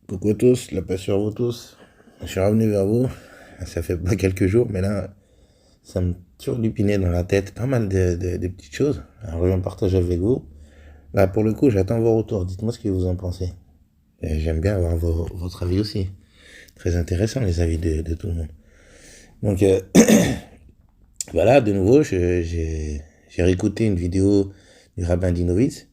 Coucou à tous, la paix sur vous tous. Je suis revenu vers vous, ça fait pas quelques jours, mais là, ça me turlupinait dans la tête pas mal de petites choses. Alors, je vais en partager avec vous. Là, pour le coup, j'attends vos retours. Dites-moi ce que vous en pensez. Et j'aime bien avoir votre avis aussi. Très intéressant, les avis de tout le monde. Donc, voilà, de nouveau, j'ai réécouté une vidéo du rabbin Dinovitz,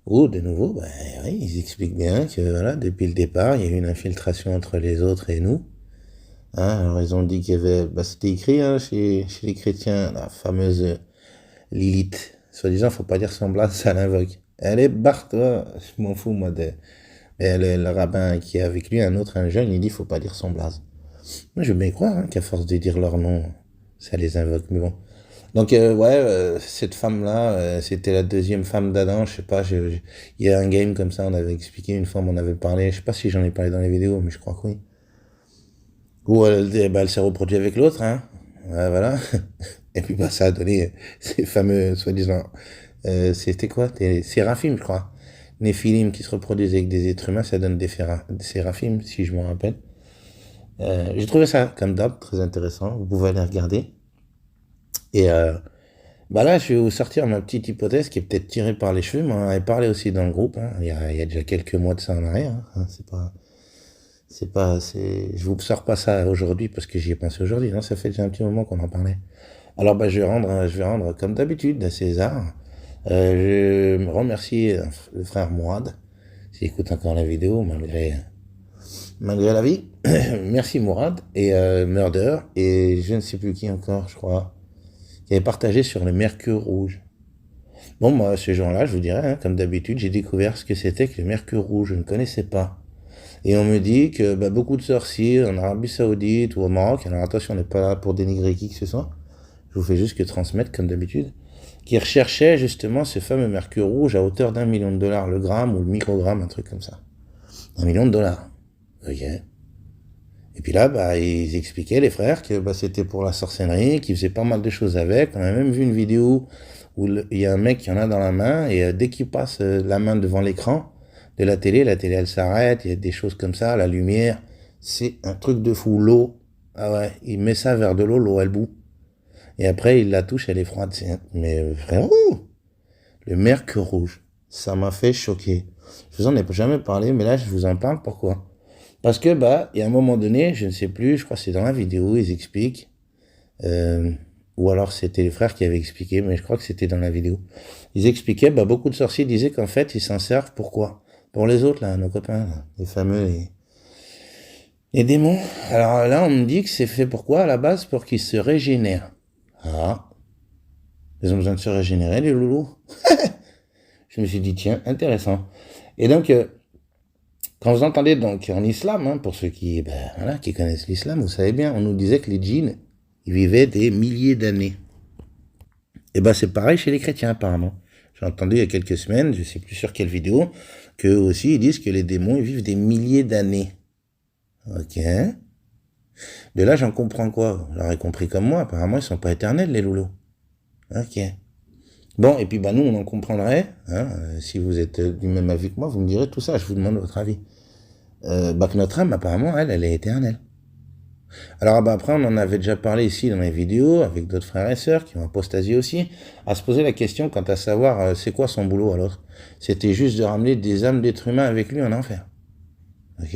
où, de nouveau, ben, oui, ils expliquent bien que, voilà, depuis le départ, il y a eu une infiltration entre les autres et nous. Hein, alors ils ont dit qu'il y avait, bah, c'était écrit hein, chez les chrétiens, la fameuse Lilith. Soi-disant, faut pas dire semblant, ça l'invoque. Elle est barre, toi, je m'en fous moi de. Et le rabbin qui est avec lui, un jeune, il dit faut pas dire semblaz. Moi je veux bien croire hein, qu'à force de dire leur nom, ça les invoque, mais bon. Donc ouais, cette femme-là, c'était la deuxième femme d'Adam, je sais pas, il y a un game comme ça, on avait expliqué une fois, on en avait parlé, je sais pas si j'en ai parlé dans les vidéos, mais je crois que oui. Ou elle s'est reproduite avec l'autre, hein. Ouais, voilà. Et puis bah, ça a donné ces fameux, soi-disant, c'était quoi des séraphimes, je crois. Néphilim qui se reproduisent avec des êtres humains, ça donne des séraphimes, si je me rappelle. J'ai trouvé ça, comme d'hab, très intéressant. Vous pouvez aller regarder. Et bah là, je vais vous sortir ma petite hypothèse qui est peut-être tirée par les cheveux, mais on en avait parlé aussi dans le groupe. Hein. Il y a déjà quelques mois de ça en arrière. Hein. Je vous sors pas ça aujourd'hui parce que j'y ai pensé aujourd'hui. Non, ça fait déjà un petit moment qu'on en parlait. Alors, bah, je vais rendre comme d'habitude à César. Je me remercie le frère Mourad, s'il écoute encore la vidéo, malgré la vie. Merci Mourad et Murder et je ne sais plus qui encore, je crois, qui avait partagé sur le mercure rouge. Bon, moi, ce jour-là, je vous dirais, hein, comme d'habitude, j'ai découvert ce que c'était que le mercure rouge. Je ne connaissais pas. Et on me dit que bah, beaucoup de sorciers en Arabie Saoudite ou au Maroc, alors attention, on n'est pas là pour dénigrer qui que ce soit, je vous fais juste que transmettre comme d'habitude, qui recherchaient justement ce fameux mercure rouge à hauteur d'1 million de dollars le gramme ou le microgramme, un truc comme ça. 1 million de dollars. Ok. Et puis là, bah, ils expliquaient, les frères, que bah, c'était pour la sorcellerie, qu'ils faisaient pas mal de choses avec. On a même vu une vidéo où il y a un mec qui en a dans la main, et dès qu'il passe la main devant l'écran de la télé elle s'arrête, il y a des choses comme ça, la lumière, c'est un truc de fou. L'eau, ah ouais, il met ça vers de l'eau, l'eau elle bout. Et après, il la touche, elle est froide. Mais frérot, le mercure rouge, ça m'a fait choquer. Je vous en ai jamais parlé, mais là, je vous en parle. Pourquoi? Parce que, bah, il y a un moment donné, je ne sais plus, je crois que c'est dans la vidéo, ils expliquent, euh, ou alors c'était les frères qui avaient expliqué, mais je crois que c'était dans la vidéo. Ils expliquaient, bah, beaucoup de sorciers disaient qu'en fait, ils s'en servent pourquoi? Pour les autres, là, nos copains, là, les fameux, les démons. Alors là, on me dit que c'est fait pourquoi, à la base? Pour qu'ils se régénèrent. Ah, ils ont besoin de se régénérer, les loulous. Je me suis dit, tiens, intéressant. Et donc, quand vous entendez donc en islam, hein, pour ceux qui, ben, voilà, qui connaissent l'islam, vous savez bien, on nous disait que les djinns, ils vivaient des milliers d'années. Et ben c'est pareil chez les chrétiens apparemment. J'ai entendu il y a quelques semaines, je ne sais plus sur quelle vidéo, qu'eux aussi ils disent que les démons ils vivent des milliers d'années. Ok. De là j'en comprends quoi? Vous l'aurez compris comme moi, apparemment ils sont pas éternels les loulous. Ok. Bon, et puis bah nous on en comprendrait, hein, si vous êtes du même avis que moi, vous me direz tout ça, je vous demande votre avis. Bah que notre âme apparemment elle est éternelle. Alors bah, après, on en avait déjà parlé ici dans les vidéos, avec d'autres frères et sœurs qui ont apostasie aussi, à se poser la question quant à savoir c'est quoi son boulot à l'autre. C'était juste de ramener des âmes d'êtres humains avec lui en enfer. Ok.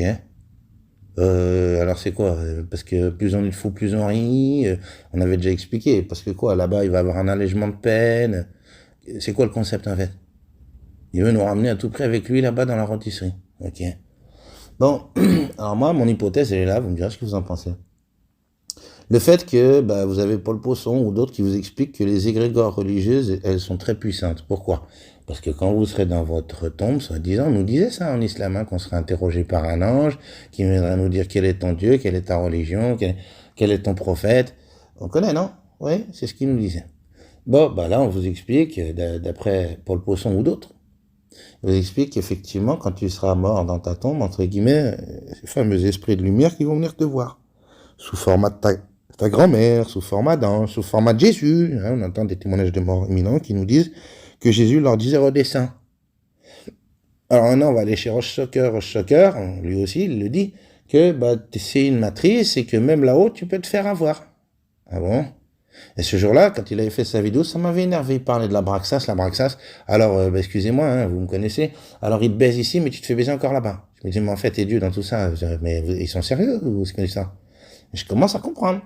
Alors c'est quoi? Parce que plus on est fou, plus on rit. On avait déjà expliqué. Parce que quoi, là-bas, il va avoir un allègement de peine. C'est quoi le concept en fait? Il veut nous ramener à tout prix avec lui là-bas dans la rôtisserie. Ok. Bon, alors moi, mon hypothèse, elle est là, vous me direz ce que vous en pensez. Le fait que bah, vous avez Paul Poisson ou d'autres qui vous expliquent que les égrégores religieuses, elles sont très puissantes. Pourquoi? Parce que quand vous serez dans votre tombe, soi-disant, on nous disait ça en islam, hein, qu'on serait interrogé par un ange, qui viendrait nous dire quel est ton Dieu, quelle est ta religion, quel est ton prophète. On connaît, non? Oui, c'est ce qu'il nous disait. Bon, bah là, on vous explique, d'après Paul Poisson ou d'autres, on vous explique qu'effectivement, quand tu seras mort dans ta tombe, entre guillemets, ces fameux esprits de lumière qui vont venir te voir, sous format de ta grand-mère, sous format d'ange, sous format de Jésus. Hein, on entend des témoignages de morts imminents qui nous disent que Jésus leur disait redescends. Alors maintenant, on va aller chez Rosh Shocker. Rosh Shocker, lui aussi, il le dit, que bah, c'est une matrice et que même là-haut, tu peux te faire avoir. Ah bon? Et ce jour-là, quand il avait fait sa vidéo, ça m'avait énervé. Il parlait de la Braxas, la Braxas. Alors, bah, excusez-moi, hein, vous me connaissez. Alors, il te baise ici, mais tu te fais baiser encore là-bas. Je me dis, mais en fait, t'es Dieu dans tout ça. Mais ils sont sérieux ou ce que c'est ça? Et je commence à comprendre.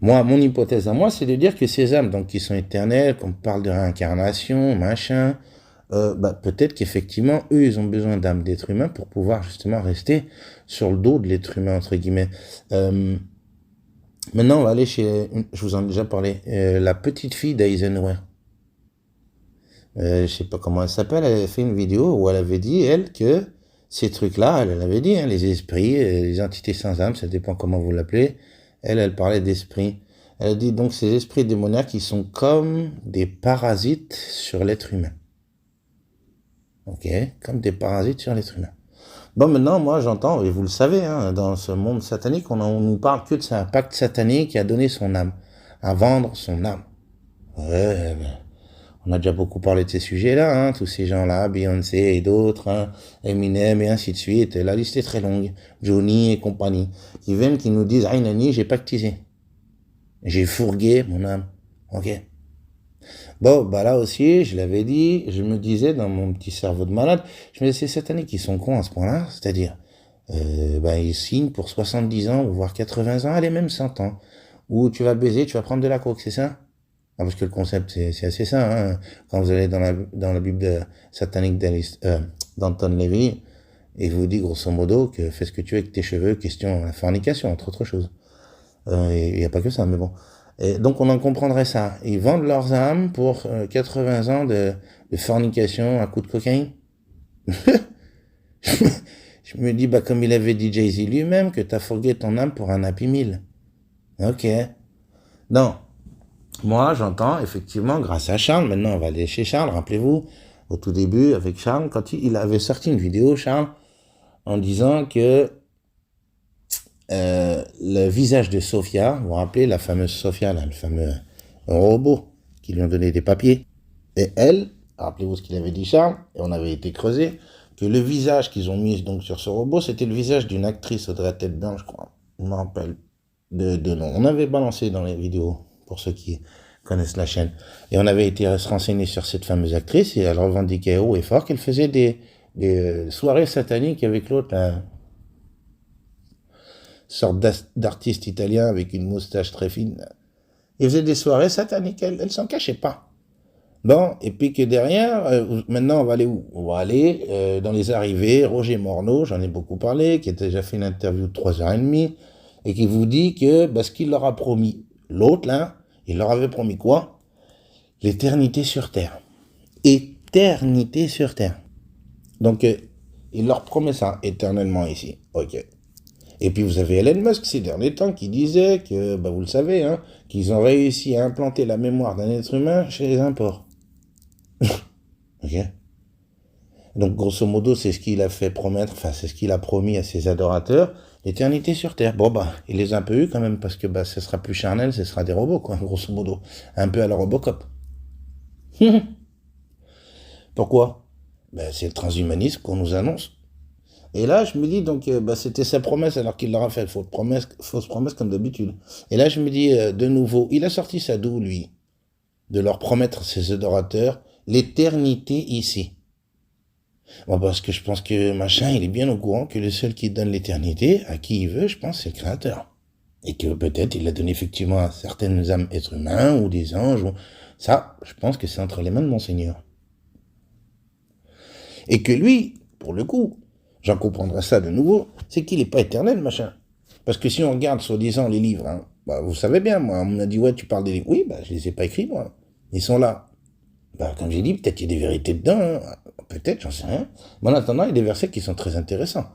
Moi, mon hypothèse à moi, c'est de dire que ces âmes, donc qui sont éternelles, qu'on parle de réincarnation, machin, bah, peut-être qu'effectivement, eux, ils ont besoin d'âmes d'êtres humains pour pouvoir justement rester sur le dos de l'être humain, entre guillemets. Maintenant, on va aller chez, je vous en ai déjà parlé, la petite fille d'Eisenhower. Je sais pas comment elle s'appelle, elle avait fait une vidéo où elle avait dit, elle, que ces trucs-là, elle avait dit, hein, les esprits, les entités sans âme, ça dépend comment vous l'appelez, elle parlait d'esprits. Elle a dit donc ces esprits démoniaques, ils sont comme des parasites sur l'être humain. Ok, comme des parasites sur l'être humain. Bon, maintenant, moi, j'entends, et vous le savez, hein, dans ce monde satanique, on nous parle que de ça, un pacte satanique qui a donné son âme, à vendre son âme. Ouais, ben, on a déjà beaucoup parlé de ces sujets-là, hein, tous ces gens-là, Beyoncé et d'autres, hein, Eminem et ainsi de suite. La liste est très longue. Johnny et compagnie. Qui viennent, qui nous disent, ah, Nani, j'ai pactisé. J'ai fourgué mon âme. Ok. Bon, bah là aussi, je l'avais dit, je me disais dans mon petit cerveau de malade, je me disais, c'est cette année qui sont cons à ce point-là, c'est-à-dire, bah, ils signent pour 70 ans, ou voire 80 ans, allez, même 100 ans. Ou tu vas baiser, tu vas prendre de la coke, c'est ça? Ah, parce que le concept, c'est assez ça, hein. Quand vous allez dans la Bible satanique d'Anton Levy, il vous dit grosso modo que fais ce que tu veux avec tes cheveux, question la fornication, entre autres choses. Il n'y a pas que ça, mais bon. Et donc on en comprendrait ça. Ils vendent leurs âmes pour 80 ans de fornication à coup de cocaïne. Je me dis, bah, comme il avait dit Jay-Z lui-même, que t'as fourgué ton âme pour un Happy Meal. Ok. Non. Moi, j'entends, effectivement, grâce à Charles, maintenant on va aller chez Charles, rappelez-vous, au tout début, avec Charles, quand il avait sorti une vidéo, Charles, en disant que le visage de Sophia, vous vous rappelez, la fameuse Sophia, là, le fameux robot qui lui ont donné des papiers, et elle, rappelez-vous ce qu'il avait dit Charles, et on avait été creusé, que le visage qu'ils ont mis donc sur ce robot, c'était le visage d'une actrice Audrey Tête-Blanche, je crois, je me rappelle de nom. On avait balancé dans les vidéos, pour ceux qui connaissent la chaîne, et on avait été se renseigner sur cette fameuse actrice, et elle revendiquait haut et fort qu'elle faisait des soirées sataniques avec l'autre, là, sorte d'artiste italien avec une moustache très fine. Il faisait des soirées sataniques, elle s'en cachait pas. Bon, et puis que derrière, maintenant on va aller où? On va aller dans les arrivées, Roger Morneau, j'en ai beaucoup parlé, qui a déjà fait une interview de 3h30, et qui vous dit que ce qu'il leur a promis, l'autre là, il leur avait promis quoi? L'éternité sur Terre. Éternité sur Terre. Donc, il leur promet ça, éternellement ici. Ok. Et puis vous avez Elon Musk ces derniers temps qui disait que, vous le savez, hein, qu'ils ont réussi à implanter la mémoire d'un être humain chez les imports. Ok. Donc grosso modo, c'est ce qu'il a fait promettre, enfin c'est ce qu'il a promis à ses adorateurs, l'éternité sur Terre. Bon il les a un peu eu quand même, parce que ce sera plus charnel, ce sera des robots, quoi, grosso modo. Un peu à la Robocop. Pourquoi? C'est le transhumanisme qu'on nous annonce. Et là, je me dis, donc, c'était sa promesse, alors qu'il leur a fait fausse promesse comme d'habitude. Et là, je me dis, de nouveau, il a sorti ça d'où, lui? De leur promettre à ses adorateurs l'éternité ici. Bon, parce que je pense que machin, il est bien au courant que le seul qui donne l'éternité, à qui il veut, je pense, c'est le Créateur. Et que peut-être il l'a donné effectivement à certaines âmes êtres humains, ou des anges, ça, je pense que c'est entre les mains de mon Seigneur. Et que lui, pour le coup, j'en comprendrai ça de nouveau, c'est qu'il n'est pas éternel, machin. Parce que si on regarde, soi-disant, les livres, hein, vous savez bien, moi, on m'a dit, ouais, tu parles des livres. Oui, je les ai pas écrits, moi. Ils sont là. Comme j'ai dit, peut-être qu'il y a des vérités dedans, hein. Peut-être, j'en sais rien. Mais en attendant, il y a des versets qui sont très intéressants.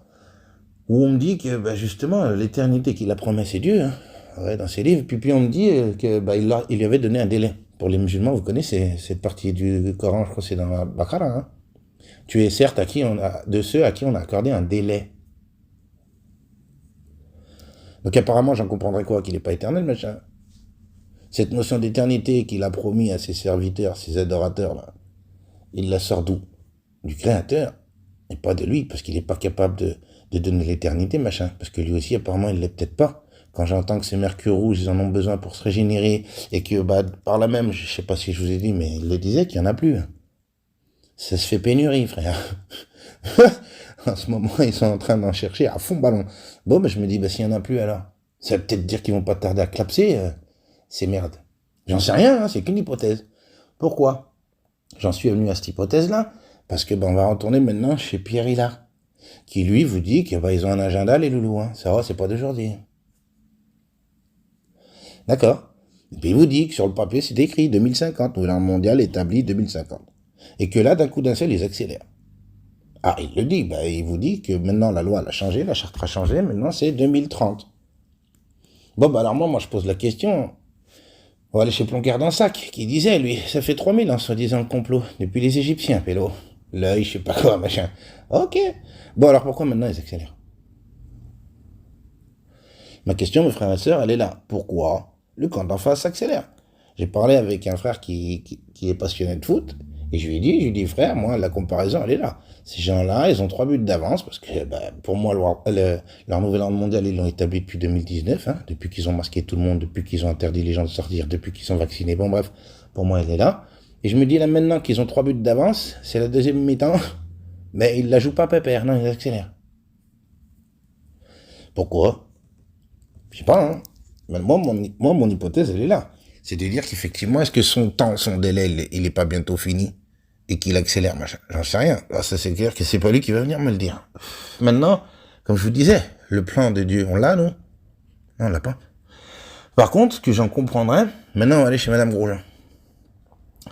Où on me dit que, justement, l'éternité qu'il a promis, c'est Dieu, hein, ouais, dans ses livres. Puis on me dit que il lui avait donné un délai. Pour les musulmans, vous connaissez cette partie du Coran, je crois que c'est dans la Baqara, hein. Tu es certes de ceux à qui on a accordé un délai. Donc apparemment, j'en comprendrais quoi? Qu'il n'est pas éternel, machin. Cette notion d'éternité qu'il a promis à ses serviteurs, ses adorateurs, là, il la sort d'où? du Créateur, et pas de lui, parce qu'il n'est pas capable de donner l'éternité, machin, parce que lui aussi, apparemment, il l'est peut-être pas. Quand j'entends que ces mercures rouges, ils en ont besoin pour se régénérer, et que, bah, par là même, je sais pas si je vous ai dit, mais il le disait qu'il y en a plus. Ça se fait pénurie, frère. En ce moment, ils sont en train d'en chercher à fond ballon. Bon, ben, je me dis, bah, s'il y en a plus, alors, ça veut peut-être dire qu'ils vont pas tarder à clapser, ces merdes. J'en sais rien, hein, c'est qu'une hypothèse. Pourquoi j'en suis venu à cette hypothèse-là? Parce que, ben, on va retourner maintenant chez Pierre Hillard, qui lui vous dit que, bah, ils ont un agenda, les loulous, hein. Ça va, c'est pas d'aujourd'hui. D'accord. Et puis il vous dit que sur le papier, c'est écrit 2050, nouvel ordre mondial établi 2050. Et que là, d'un coup d'un seul, ils accélèrent. Ah, il le dit, bah, il vous dit que maintenant la loi elle a changé, la charte a changé, maintenant c'est 2030. Bon, bah alors moi je pose la question, on va aller chez Plonker-Dansac, qui disait, lui, ça fait 3000 ans, soi-disant, le complot, depuis les Égyptiens, pélo. L'œil, je sais pas quoi, machin. Ok. Bon, alors pourquoi maintenant ils accélèrent? Ma question, mes frères et sœurs, elle est là. Pourquoi le camp d'en face accélère? J'ai parlé avec un frère qui est passionné de foot, et je lui ai dit, frère, moi, la comparaison, elle est là. Ces gens-là, ils ont 3 buts d'avance, parce que bah, pour moi, leur nouvel ordre mondial, ils l'ont établi depuis 2019, hein, depuis qu'ils ont masqué tout le monde, depuis qu'ils ont interdit les gens de sortir, depuis qu'ils sont vaccinés. Bon, bref, pour moi, elle est là. Et je me dis là maintenant qu'ils ont 3 buts d'avance, c'est la deuxième mi-temps, mais ils la jouent pas pépère, non, ils accélèrent. Pourquoi? Je sais pas, hein. Mais moi, mon hypothèse, elle est là. C'est de dire qu'effectivement, est-ce que son temps, son délai, il est pas bientôt fini et qu'il accélère, machin. J'en sais rien. Alors, ça, c'est clair que c'est pas lui qui va venir me le dire. Maintenant, comme je vous disais, le plan de Dieu, on l'a, nous? Non, on l'a pas. Par contre, ce que j'en comprendrais, maintenant, on va aller chez Madame Grosjean.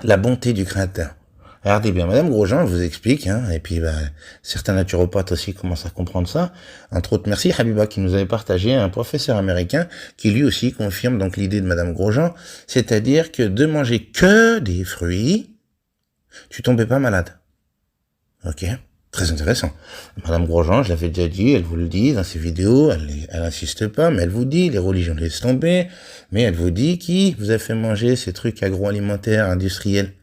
La bonté du Créateur. Regardez bien, Madame Grosjean, je vous explique, hein, et puis bah, certains naturopathes aussi commencent à comprendre ça. Entre autres, merci Habiba qui nous avait partagé un professeur américain qui lui aussi confirme donc l'idée de Madame Grosjean, c'est-à-dire que de manger que des fruits, tu tombais pas malade. Ok, très intéressant. Madame Grosjean, je l'avais déjà dit, elle vous le dit dans ses vidéos, elle insiste pas, mais elle vous dit, les religions laissent tomber, mais elle vous dit qui vous a fait manger ces trucs agroalimentaires, industriels.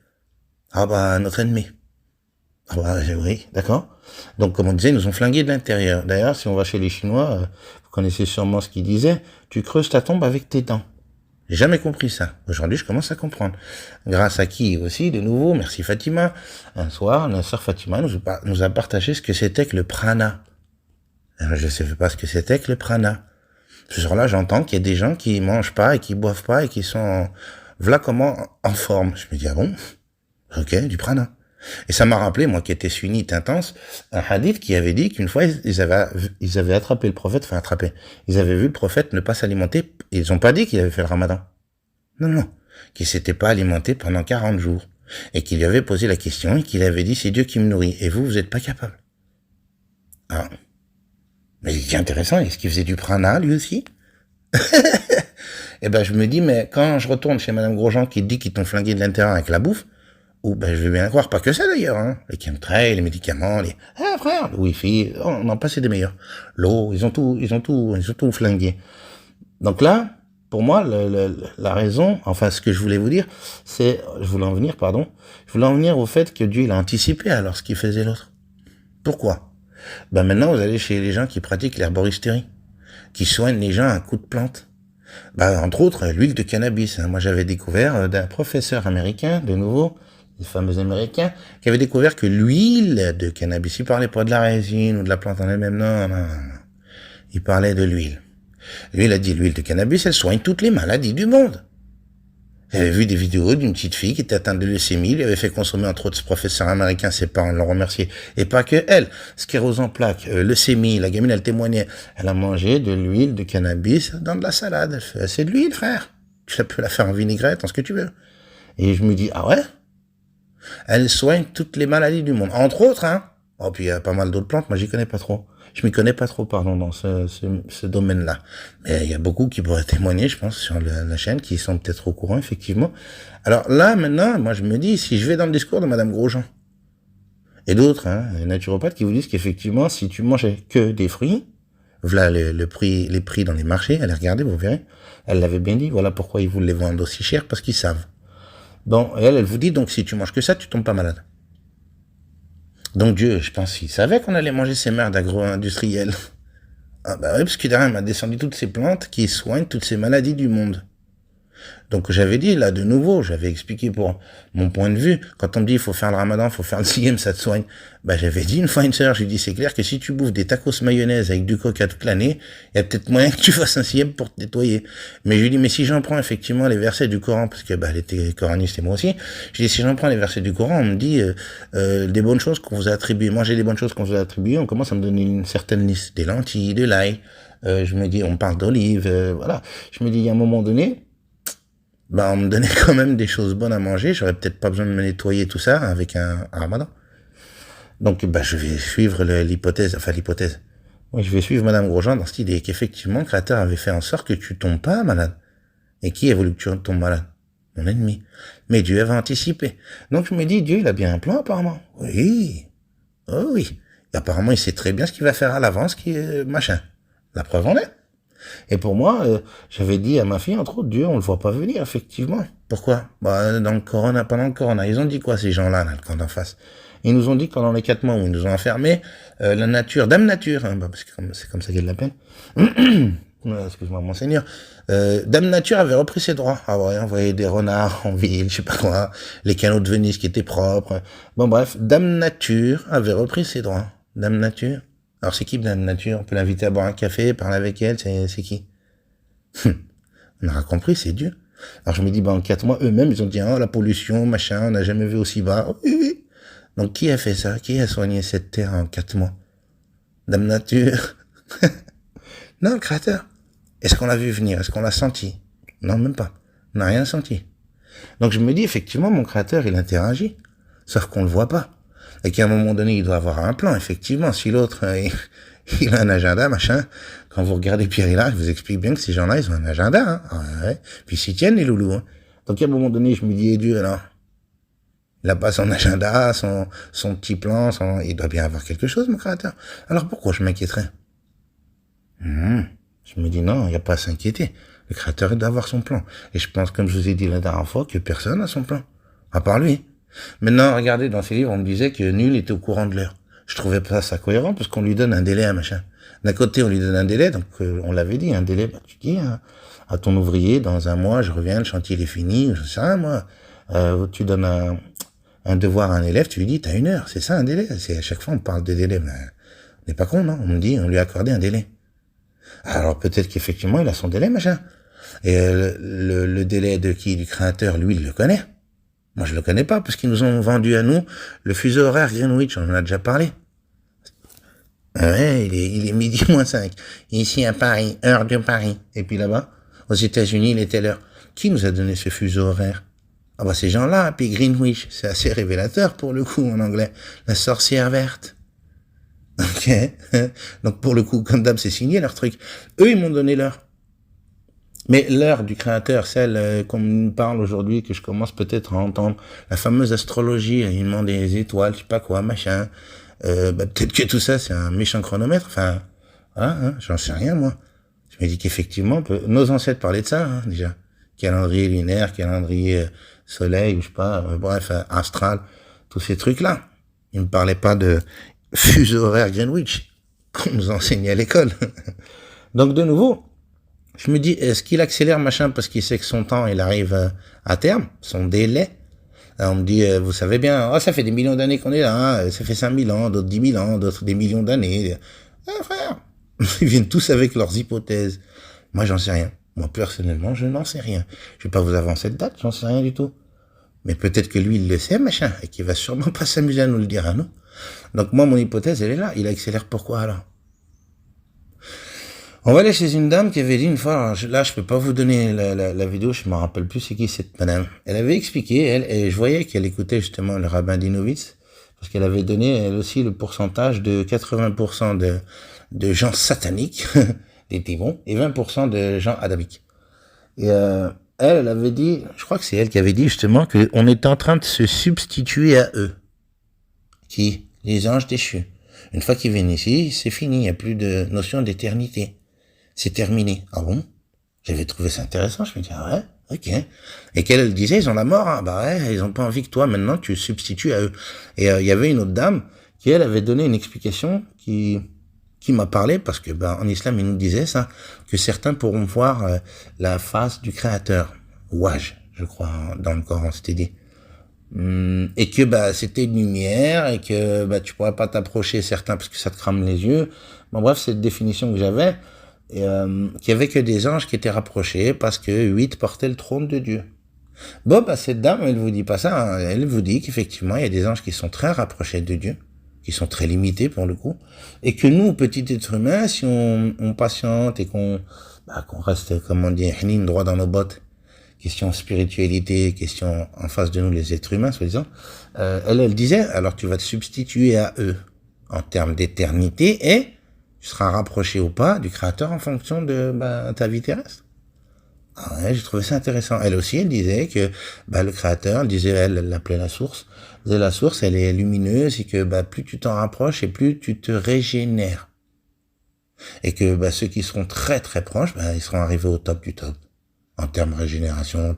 Ah bah, notre ennemi. Ah bah, oui, d'accord. Donc, comme on disait, ils nous ont flingués de l'intérieur. D'ailleurs, si on va chez les Chinois, vous connaissez sûrement ce qu'ils disaient, tu creuses ta tombe avec tes dents. J'ai jamais compris ça. Aujourd'hui, je commence à comprendre. Grâce à qui aussi, de nouveau, merci Fatima. Un soir, la sœur Fatima nous a partagé ce que c'était que le prana. Alors, je ne savais pas ce que c'était que le prana. Ce jour-là, j'entends qu'il y a des gens qui mangent pas et qui boivent pas et qui sont, voilà comment, en forme. Je me dis, ah bon? Ok, du prana. Et ça m'a rappelé, moi qui étais sunnite intense, un hadith qui avait dit qu'une fois, ils avaient attrapé le prophète, ils avaient vu le prophète ne pas s'alimenter, ils ont pas dit qu'il avait fait le ramadan. Non, qu'il s'était pas alimenté pendant 40 jours. Et qu'il lui avait posé la question et qu'il avait dit, c'est Dieu qui me nourrit. Et vous êtes pas capable. Ah. Mais c'est intéressant, est-ce qu'il faisait du prana, lui aussi? Eh ben, je me dis, mais quand je retourne chez Madame Grosjean qui dit qu'ils t'ont flingué de l'intérieur avec la bouffe, ou ben je vais bien croire, pas que ça d'ailleurs, hein. Les chemtrails, les médicaments, ah frère, le wifi, on en passait des meilleurs. L'eau, ils ont tout flingué. Donc là, pour moi, la raison, enfin ce que je voulais vous dire, je voulais en venir au fait que Dieu il a anticipé alors ce qu'il faisait l'autre. Pourquoi? Ben maintenant vous allez chez les gens qui pratiquent l'herboristerie, qui soignent les gens à coups de plantes. Ben entre autres l'huile de cannabis. Hein. Moi j'avais découvert d'un professeur américain, de nouveau, les fameux Américains, qui avait découvert que l'huile de cannabis, il parlait pas de la résine ou de la plante en elle-même, non. Il parlait de l'huile. Lui, il a dit, l'huile de cannabis, elle soigne toutes les maladies du monde. J'avais vu des vidéos d'une petite fille qui était atteinte de leucémie, il lui avait fait consommer entre autres ce professeur américain, ses parents l'ont remercié, et pas que elle, sclérose en plaques, leucémie, la gamine, elle témoignait, elle a mangé de l'huile de cannabis dans de la salade. Elle fait, c'est de l'huile, frère. Tu peux la faire en vinaigrette, en ce que tu veux. Et je me dis, ah ouais? Elle soigne toutes les maladies du monde. Entre autres, hein. Oh, puis il y a pas mal d'autres plantes, moi j'y connais pas trop. Je m'y connais pas trop, pardon, dans ce domaine-là. Mais il y a beaucoup qui pourraient témoigner, je pense, sur la chaîne, qui sont peut-être au courant, effectivement. Alors là, maintenant, moi je me dis, si je vais dans le discours de Madame Grosjean, et d'autres, hein, les naturopathes qui vous disent qu'effectivement, si tu mangeais que des fruits, voilà les prix dans les marchés, allez regarder, vous verrez. Elle l'avait bien dit, voilà pourquoi ils vous les vendent aussi cher, parce qu'ils savent. Bon, elle vous dit, donc, si tu manges que ça, tu tombes pas malade. Donc Dieu, je pense qu'il savait qu'on allait manger ces merdes agro-industrielles. Ah bah oui, parce que derrière, il m'a descendu toutes ces plantes qui soignent toutes ces maladies du monde. Donc j'avais dit, là, de nouveau, j'avais expliqué pour mon point de vue, quand on me dit il faut faire le ramadan, il faut faire le siyam, ça te soigne, bah j'avais dit une fois à une sœur, j'ai dit c'est clair que si tu bouffes des tacos mayonnaise avec du coca toute l'année, il y a peut-être moyen que tu fasses un siyam pour te nettoyer. Mais je lui dis, mais si j'en prends effectivement les versets du Coran, parce que bah elle était coraniste et moi aussi, je dis si j'en prends les versets du Coran, on me dit des bonnes choses qu'on vous a attribuées, manger des bonnes choses qu'on vous a attribuées, on commence à me donner une certaine liste, des lentilles, de l'ail, je me dis, on parle d'olives, voilà. Je me dis, il y a un moment donné, bah, on me donnait quand même des choses bonnes à manger. J'aurais peut-être pas besoin de me nettoyer tout ça avec un ramadan. Donc, bah, je vais suivre l'hypothèse. Oui, je vais suivre Madame Grosjean dans cette idée qu'effectivement, le Créateur avait fait en sorte que tu tombes pas malade. Et qui a voulu que tu tombes malade? Mon ennemi. Mais Dieu avait anticipé. Donc, je me dis, Dieu, il a bien un plan, apparemment. Oui. Oh oui. Et apparemment, il sait très bien ce qu'il va faire à l'avance, qui est machin. La preuve en est. Et pour moi, j'avais dit à ma fille, entre autres, Dieu, on le voit pas venir, effectivement. Pourquoi? Bah, pendant le corona, ils ont dit quoi, ces gens-là, le camp d'en face? Ils nous ont dit que pendant les 4 mois où ils nous ont enfermés, la nature, Dame Nature, hein, bah, parce que c'est comme ça qu'elle l'appelle. Excuse-moi, monseigneur. Dame Nature avait repris ses droits. Ah ouais, on voyait des renards en ville, je sais pas quoi, les canaux de Venise qui étaient propres. Bon bref, Dame Nature avait repris ses droits. Dame Nature. Alors c'est qui Dame Nature? On peut l'inviter à boire un café, parler avec elle, c'est qui? On aura compris, c'est Dieu. Alors je me dis, bah en 4 mois, eux-mêmes, ils ont dit, oh la pollution, machin, on n'a jamais vu aussi bas. Oh, oui, oui. Donc qui a fait ça? Qui a soigné cette terre en 4 mois? Dame Nature. Non, le Créateur. Est-ce qu'on l'a vu venir? Est-ce qu'on l'a senti? Non, même pas. On n'a rien senti. Donc je me dis, effectivement, mon Créateur, il interagit. Sauf qu'on le voit pas. Et qu'à un moment donné, il doit avoir un plan, effectivement. Si l'autre, il a un agenda, machin. Quand vous regardez Pierre Hillard, je vous explique bien que ces gens-là, ils ont un agenda, hein. Ouais. Puis ils s'y tiennent, les loulous, hein. Donc à un moment donné, je me dis, Dieu, alors, il a pas son agenda, son petit plan, il doit bien avoir quelque chose, mon Créateur. Alors pourquoi je m'inquiéterais? Je me dis, non, il n'y a pas à s'inquiéter. Le Créateur, il doit avoir son plan. Et je pense, comme je vous ai dit la dernière fois, que personne n'a son plan. À part lui. Maintenant, regardez, dans ces livres, on me disait que nul était au courant de l'heure. Je trouvais pas ça cohérent, parce qu'on lui donne un délai, un machin. D'un côté, on lui donne un délai, donc on l'avait dit, un délai, bah, tu dis à ton ouvrier, dans 1 mois, je reviens, le chantier il est fini, je sais rien, moi. Tu donnes un devoir à un élève, tu lui dis, t'as 1 heure, c'est ça un délai. C'est à chaque fois, on parle de délai, mais on n'est pas con, non? On me dit, on lui a accordé un délai. Alors peut-être qu'effectivement, il a son délai, machin. Et le délai de qui? Du Créateur, lui, il le connaît. Moi, je le connais pas, parce qu'ils nous ont vendu à nous le fuseau horaire Greenwich, on en a déjà parlé. Ouais, il est midi moins 5. Ici à Paris, heure de Paris. Et puis là-bas, aux États-Unis, il est telle heure. Qui nous a donné ce fuseau horaire? Ah bah ces gens-là, puis Greenwich, c'est assez révélateur pour le coup en anglais. La sorcière verte. Ok. Donc pour le coup, comme d'hab, c'est signé leur truc. Eux, ils m'ont donné l'heure. Mais l'heure du Créateur, celle qu'on me parle aujourd'hui, que je commence peut-être à entendre, la fameuse astrologie, il demande des étoiles, je sais pas quoi, machin. Bah, peut-être que tout ça, c'est un méchant chronomètre. Enfin, voilà, hein, j'en sais rien, moi. Je me dis qu'effectivement, nos ancêtres parlaient de ça, hein, déjà. Calendrier lunaire, calendrier soleil, ou je sais pas, bref, astral, tous ces trucs-là. Ils ne parlaient pas de fuseau horaire Greenwich, qu'on nous enseignait à l'école. Donc, de nouveau, je me dis, est-ce qu'il accélère machin parce qu'il sait que son temps, il arrive à terme, son délai? Alors on me dit, vous savez bien, oh, ça fait des millions d'années qu'on est là, hein, ça fait 5000 ans, d'autres 10 000 ans, d'autres des millions d'années. Ah, frère, ils viennent tous avec leurs hypothèses. Moi, j'en sais rien. Moi, personnellement, je n'en sais rien. Je vais pas vous avancer de date, j'en sais rien du tout. Mais peut-être que lui, il le sait, machin, et qu'il va sûrement pas s'amuser à nous le dire à nous. Donc moi, mon hypothèse, elle est là. Il accélère pourquoi, alors? On va aller chez une dame qui avait dit une fois, alors là je peux pas vous donner la vidéo, je me rappelle plus c'est qui cette madame. Elle avait expliqué, et je voyais qu'elle écoutait justement le rabbin Dinovitz, parce qu'elle avait donné elle aussi le pourcentage de 80% de gens sataniques, des démons, et 20% de gens adamiques. Et elle avait dit, je crois que c'est elle qui avait dit justement qu'on est en train de se substituer à eux. Qui? Les anges déchus. Une fois qu'ils viennent ici, c'est fini, il n'y a plus de notion d'éternité. C'est terminé. Ah bon? J'avais trouvé ça intéressant, je me dis, ah ouais, ok. Et qu'elle disait, ils ont la mort, hein. Bah ouais, ils ont pas envie que toi, maintenant, tu substitues à eux. Et il y avait une autre dame qui elle avait donné une explication qui m'a parlé, parce que en islam il nous disait ça, que certains pourront voir la face du Créateur, Waj, je crois, dans le Coran, c'était dit. Et que c'était une lumière et que tu pourrais pas t'approcher certains parce que ça te crame les yeux. Bon bref, c'est une définition que j'avais, qu'il y avait que des anges qui étaient rapprochés parce que 8 portaient le trône de Dieu. Bon, cette dame, elle vous dit pas ça, hein. Elle vous dit qu'effectivement, il y a des anges qui sont très rapprochés de Dieu, qui sont très limités pour le coup, et que nous, petits êtres humains, si on patiente et qu'on reste, comme on dit, droit dans nos bottes, question spiritualité, question en face de nous les êtres humains, soi-disant, elle disait, alors tu vas te substituer à eux en termes d'éternité et tu seras rapproché ou pas du Créateur en fonction de ta vie terrestre. Ah ouais, j'ai trouvé ça intéressant. Elle aussi, elle disait que le Créateur, elle l'appelait la source. Elle disait la source, elle est lumineuse et que plus tu t'en rapproches et plus tu te régénères. Et que ceux qui seront très très proches, ils seront arrivés au top du top. En termes de régénération,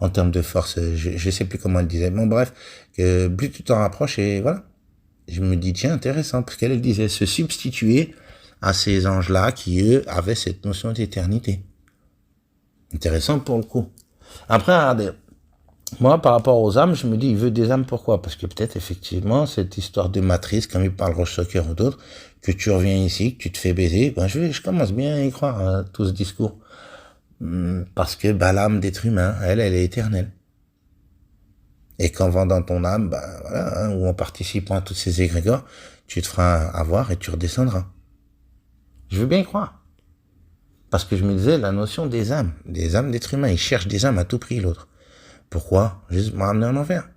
en termes de force, je sais plus comment elle disait. Bon bref, que plus tu t'en rapproches et voilà. Je me dis tiens, intéressant, parce qu'elle disait se substituer à ces anges-là qui eux avaient cette notion d'éternité. Intéressant pour le coup. Après, regardez, moi par rapport aux âmes, je me dis il veut des âmes pourquoi? Parce que peut-être effectivement cette histoire de matrice, comme il parle Roche Soccer ou d'autres, que tu reviens ici, que tu te fais baiser, je commence bien à y croire à tout ce discours. Parce que l'âme d'être humain, elle est éternelle. Et qu'en vendant ton âme, ou en participant à tous ces égrégores, tu te feras avoir et tu redescendras. Je veux bien y croire. Parce que je me disais, la notion des âmes d'être humain, ils cherchent des âmes à tout prix, l'autre. Pourquoi? Juste me ramener en enfer.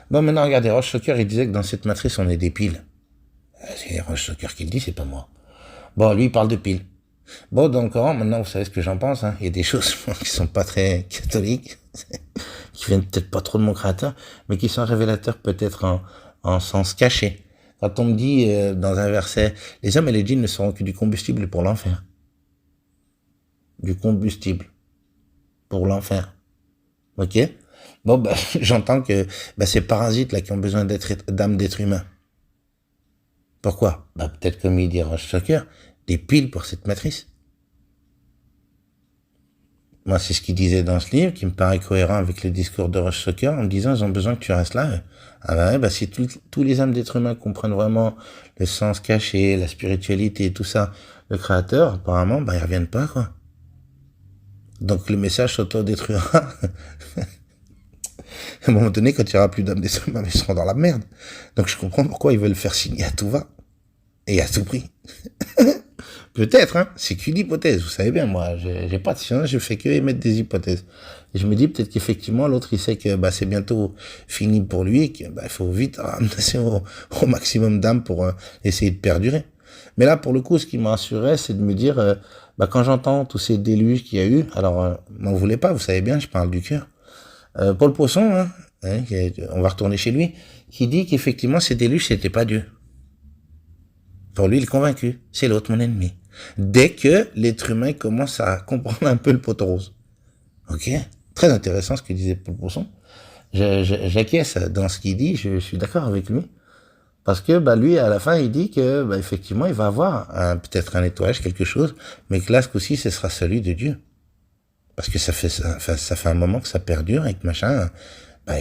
Bon, maintenant, regardez, Roche Soccer, il disait que dans cette matrice, on est des piles. C'est Roche Soccer qui le dit, c'est pas moi. Bon, lui, il parle de piles. Bon, dans le Coran, maintenant, vous savez ce que j'en pense, hein. Il y a des choses qui sont pas très catholiques, qui viennent peut-être pas trop de mon Créateur, mais qui sont révélateurs peut-être en sens caché. Quand on me dit, dans un verset, les hommes et les djinns ne seront que du combustible pour l'enfer. Du combustible pour l'enfer. Ok? Bon, j'entends que, ces parasites, là, qui ont besoin d'âme d'être humain. Pourquoi? Peut-être comme il dit Roche Soccer, des piles pour cette matrice. Moi, c'est ce qu'il disait dans ce livre, qui me paraît cohérent avec le discours de Roche Soccer, en me disant, ils ont besoin que tu restes là. Si tous les âmes d'êtres humains comprennent vraiment le sens caché, la spiritualité et tout ça, le Créateur, apparemment, ils reviennent pas, quoi. Donc, le message s'auto-détruira. À un moment donné, quand il n'y aura plus d'âmes d'êtres humains, ils seront dans la merde. Donc, je comprends pourquoi ils veulent faire signer à tout va. Et à tout prix. Peut-être, hein, c'est qu'une hypothèse. Vous savez bien, moi, j'ai pas de science, je fais que émettre des hypothèses. Et je me dis peut-être qu'effectivement, l'autre, il sait que c'est bientôt fini pour lui et qu'il faut vite ramasser au maximum d'âmes pour essayer de perdurer. Mais là, pour le coup, ce qui m'a rassuré, c'est de me dire, quand j'entends tous ces déluges qu'il y a eu, alors, m'en voulez pas, vous savez bien, je parle du cœur. Paul Poisson, on va retourner chez lui, qui dit qu'effectivement, ces déluges, c'était pas Dieu. Pour lui, il est convaincu. C'est l'autre, mon ennemi. Dès que l'être humain commence à comprendre un peu le pot rose. Ok? Très intéressant ce que disait Paul Poisson. J'acquiesce dans ce qu'il dit, je suis d'accord avec lui. Parce que, lui, à la fin, il dit que, effectivement, il va avoir peut-être un nettoyage, quelque chose, mais que là, ce coup-ci, ce sera celui de Dieu. Parce que ça fait un moment que ça perdure et que machin,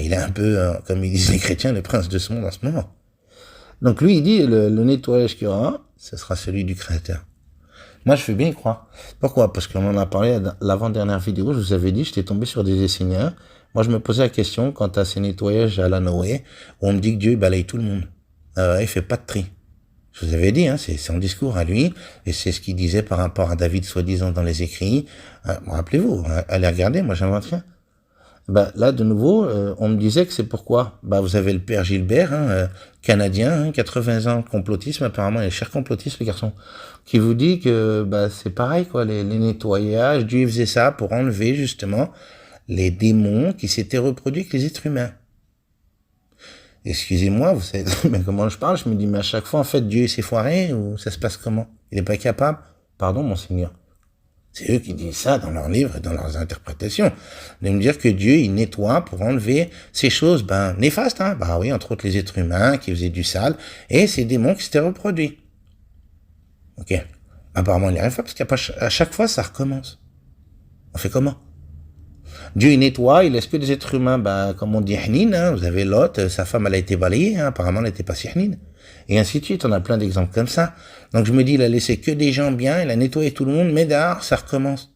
il est un peu, comme ils disent les chrétiens, le prince de ce monde en ce moment. Donc lui, il dit, le nettoyage qu'il y aura, ce sera celui du Créateur. Moi, je veux bien y croire. Pourquoi? Parce qu'on en a parlé à l'avant-dernière vidéo, je vous avais dit, j'étais tombé sur des Esséniens. Moi, je me posais la question quant à ces nettoyages à la Noé, où on me dit que Dieu balaye tout le monde. Il fait pas de tri. Je vous avais dit, c'est son discours à lui, et c'est ce qu'il disait par rapport à David, soi-disant, dans les écrits. Rappelez-vous, allez regarder, moi, j'invente rien. Là, de nouveau, on me disait que c'est pourquoi. Vous avez le père Gilbert, canadien, 80 ans de complotisme, apparemment, il est cher complotiste, le garçon, qui vous dit que c'est pareil, quoi, les nettoyages, Dieu faisait ça pour enlever, justement, les démons qui s'étaient reproduits avec les êtres humains. Excusez-moi, vous savez comment je parle, je me dis, mais à chaque fois, en fait, Dieu s'est foiré, ou ça se passe comment? Il n'est pas capable? Pardon, monseigneur. C'est eux qui disent ça dans leurs livres et dans leurs interprétations. De me dire que Dieu, il nettoie pour enlever ces choses, néfastes, hein. Oui, entre autres les êtres humains qui faisaient du sale, et ces démons qui s'étaient reproduits. Ok. Apparemment, il n'y arrive pas, parce qu'à chaque fois, ça recommence. On fait comment? Dieu, il nettoie, il laisse que des êtres humains, comme on dit, Hnin, hein. Vous avez Lot, sa femme, elle a été balayée, hein. Apparemment, elle n'était pas si Hnin. Et ainsi de suite, on a plein d'exemples comme ça. Donc je me dis, il a laissé que des gens bien, il a nettoyé tout le monde, mais dehors, ça recommence.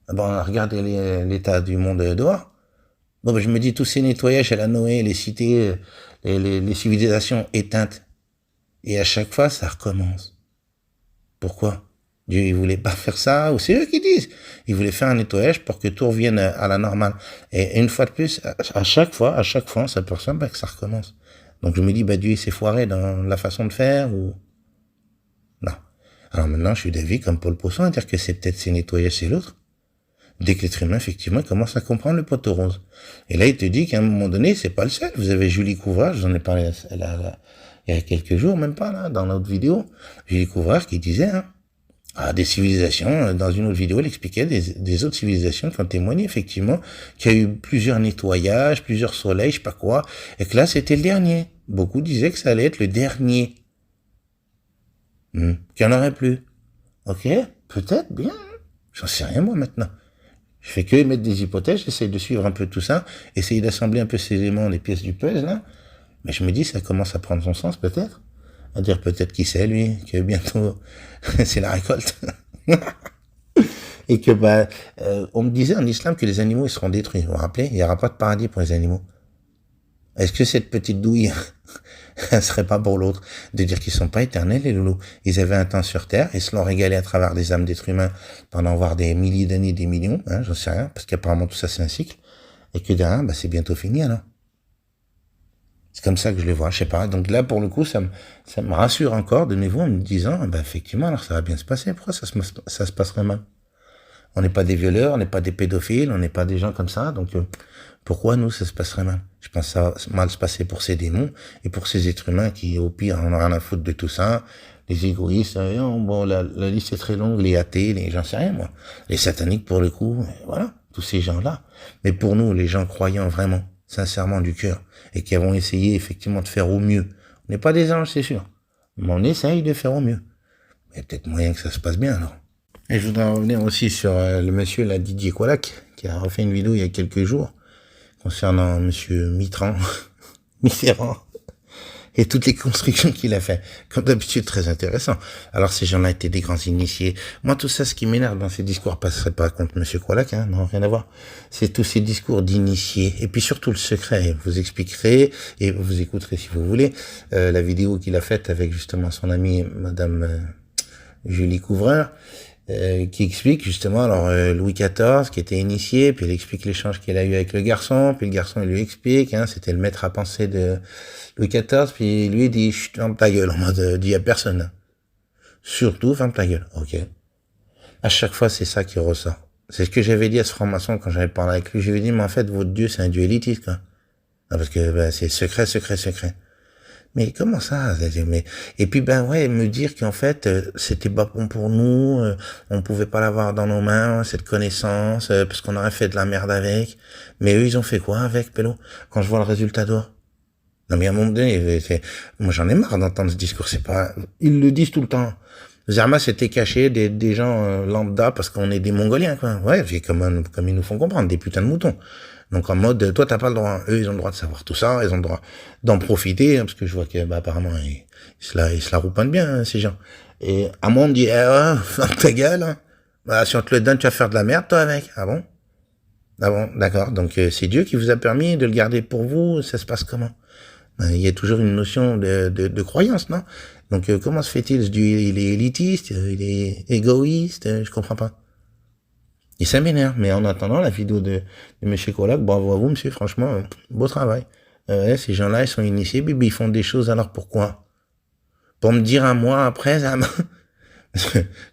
Regardez l'état du monde dehors. Je me dis, tous ces nettoyages à la Noé, les cités, les civilisations éteintes. Et à chaque fois, ça recommence. Pourquoi? Dieu, il voulait pas faire ça, ou c'est eux qui disent. Il voulait faire un nettoyage pour que tout revienne à la normale. Et une fois de plus, à chaque fois, on s'aperçoit que ça recommence. Donc je me dis, Dieu, il s'est foiré dans la façon de faire, ou... Non. Alors maintenant, je suis d'avis, comme Paul Poisson, à dire que c'est peut-être ces nettoyages, c'est l'autre. Dès que l'être humain, effectivement, il commence à comprendre le poteau rose. Et là, il te dit qu'à un moment donné, c'est pas le seul. Vous avez Julie Couvreur, je vous en ai parlé il y a quelques jours, même pas là, dans notre vidéo. Julie Couvreur qui disait, des civilisations, dans une autre vidéo, elle expliquait des autres civilisations qui ont témoigné, effectivement, qu'il y a eu plusieurs nettoyages, plusieurs soleils, je sais pas quoi, et que là, c'était le dernier. Beaucoup disaient que ça allait être le dernier. Qu'il n'y en aurait plus. Ok, peut-être, bien. J'en sais rien, moi, maintenant. Je fais que émettre des hypothèses, j'essaye de suivre un peu tout ça, essayer d'assembler un peu ces éléments, les pièces du puzzle, là. Mais je me dis, ça commence à prendre son sens, peut-être. À dire peut-être qui c'est, lui, que bientôt, c'est la récolte. Et que, on me disait en islam que les animaux, ils seront détruits. Vous vous rappelez? Il n'y aura pas de paradis pour les animaux. Est-ce que cette petite douille, elle serait pas pour l'autre? De dire qu'ils sont pas éternels, les loulous. Ils avaient un temps sur Terre, ils se l'ont régalé à travers des âmes d'êtres humains pendant voire des milliers d'années, des millions, j'en sais rien, parce qu'apparemment tout ça c'est un cycle. Et que derrière, c'est bientôt fini, alors. C'est comme ça que je les vois, je sais pas. Donc là, pour le coup, ça me rassure encore de nouveau en me disant, effectivement, alors ça va bien se passer. Pourquoi ça se passerait mal? On n'est pas des violeurs, on n'est pas des pédophiles, on n'est pas des gens comme ça. Donc pourquoi nous, ça se passerait mal? Je pense que ça va mal se passer pour ces démons et pour ces êtres humains qui, au pire, en ont rien à foutre de tout ça. Les égoïstes, la liste est très longue, les athées, j'en sais rien, moi. Les sataniques, pour le coup, voilà, tous ces gens-là. Mais pour nous, les gens croyants vraiment, sincèrement du cœur, et qui avons essayé effectivement de faire au mieux. On n'est pas des anges, c'est sûr, mais on essaye de faire au mieux. Il y a peut-être moyen que ça se passe bien, alors. Et je voudrais revenir aussi sur le monsieur, là, Didier Colak, qui a refait une vidéo il y a quelques jours, concernant monsieur Mitterrand, et toutes les constructions qu'il a fait. Comme d'habitude, très intéressant. Alors, ces gens-là étaient des grands initiés. Moi, tout ça, ce qui m'énerve dans ces discours, passerait pas contre monsieur Colak, non, rien à voir. C'est tous ces discours d'initiés. Et puis surtout le secret. Vous expliquerez, et vous écouterez si vous voulez, la vidéo qu'il a faite avec justement son amie, madame Julie Couvreur, qui explique justement Louis XIV qui était initié, puis il explique l'échange qu'il a eu avec le garçon, puis le garçon il lui explique, c'était le maître à penser de Louis XIV, puis lui il dit chut, ferme ta gueule, en mode dis à personne, surtout ferme ta gueule. Ok. À chaque fois c'est ça qui ressort. C'est ce que j'avais dit à ce franc-maçon quand j'avais parlé avec lui. Je lui ai dit mais en fait votre Dieu c'est un Dieu élitiste quoi. Non, parce que c'est secret. Mais comment ça? Et puis me dire qu'en fait c'était pas bon pour nous, on pouvait pas l'avoir dans nos mains cette connaissance parce qu'on aurait fait de la merde avec. Mais eux ils ont fait quoi avec, Pélo? Quand je vois le résultat d'or. Non mais à un moment donné, moi j'en ai marre d'entendre ce discours. C'est pas, ils le disent tout le temps. Zerma c'était caché des gens lambda parce qu'on est des Mongoliens quoi. Ouais, comme ils nous font comprendre, des putains de moutons. Donc en mode, toi t'as pas le droit, eux ils ont le droit de savoir tout ça, ils ont le droit d'en profiter, parce que je vois que apparemment ils se la rouponnent bien ces gens. Et à moi on me dit, ferme ta gueule, si on te le donne tu vas faire de la merde toi avec. Ah bon, d'accord. Donc c'est Dieu qui vous a permis de le garder pour vous, ça se passe comment? Il y a toujours une notion de croyance, non? Donc comment se fait-il? Ce Dieu il est élitiste, il est égoïste, je comprends pas. Et ça m'énerve, mais en attendant la vidéo de monsieur Colak, bravo à vous monsieur, franchement, beau travail. Ces gens-là, ils sont initiés, ils font des choses, alors pourquoi? Pour me dire un mois après,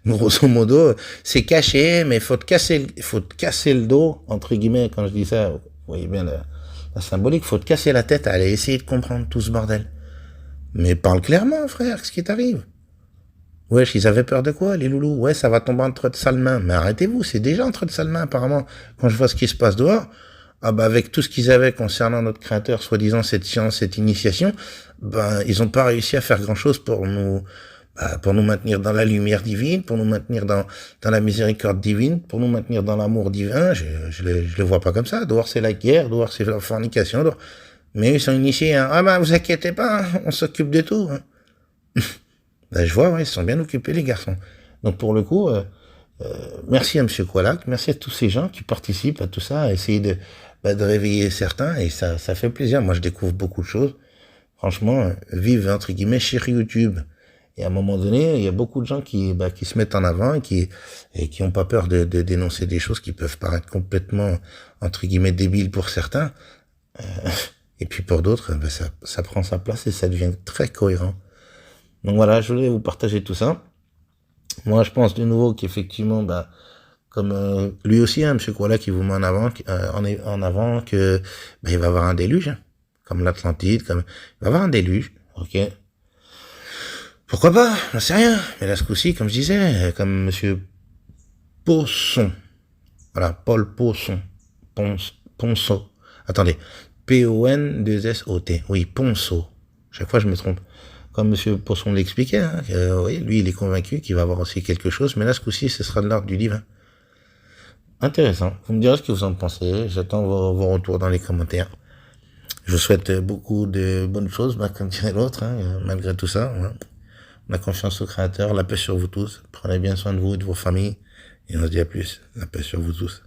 grosso modo, c'est caché, mais faut te casser le dos, entre guillemets, quand je dis ça, vous voyez bien la symbolique, faut te casser la tête à aller essayer de comprendre tout ce bordel. Mais parle clairement, frère, qu'est-ce qui t'arrive? Wesh, ils avaient peur de quoi, les loulous? Ouais, ça va tomber entre de sales mains. Mais arrêtez-vous, c'est déjà entre de sales mains, apparemment. Quand je vois ce qui se passe dehors, ah bah, avec tout ce qu'ils avaient concernant notre créateur, soi-disant cette science, cette initiation, ben, ils ont pas réussi à faire grand-chose pour nous maintenir dans la lumière divine, pour nous maintenir dans la miséricorde divine, pour nous maintenir dans l'amour divin. Je le vois pas comme ça. Dehors, c'est la guerre, dehors, c'est la fornication, dehors. Mais ils sont initiés, hein. Ah ben, vous inquiétez pas, hein, on s'occupe de tout, hein. Ben, je vois, ouais, ils sont bien occupés, les garçons. Donc, pour le coup, merci à Monsieur Koalak, merci à tous ces gens qui participent à tout ça, à essayer de réveiller certains, et ça fait plaisir. Moi, je découvre beaucoup de choses. Franchement, vive, entre guillemets, chez YouTube. Et à un moment donné, il y a beaucoup de gens qui se mettent en avant et qui ont pas peur de dénoncer des choses qui peuvent paraître complètement, entre guillemets, débiles pour certains. Et puis pour d'autres, ça prend sa place et ça devient très cohérent. Donc voilà, je voulais vous partager tout ça. Moi, je pense de nouveau qu'effectivement, comme lui aussi, hein, Monsieur Koala qui vous met en avant, en avant que il va y avoir un déluge, hein, comme l'Atlantide, il va y avoir un déluge, ok. Pourquoi pas, j'en sais rien. Mais là, ce coup-ci, comme je disais, comme Monsieur Poisson, voilà, Paul Poisson, Ponceau. Attendez, P-O-N-2-S-O-T. Oui, Ponceau. Chaque fois, je me trompe. Comme Monsieur Poisson l'expliquait, hein, oui, lui, il est convaincu qu'il va avoir aussi quelque chose, mais là, ce coup-ci, ce sera de l'ordre du divin. Intéressant. Vous me direz ce que vous en pensez. J'attends vos retours dans les commentaires. Je vous souhaite beaucoup de bonnes choses, comme dirait l'autre, hein, malgré tout ça. Hein. La confiance au Créateur, la paix sur vous tous. Prenez bien soin de vous et de vos familles. Et on se dit à plus. La paix sur vous tous.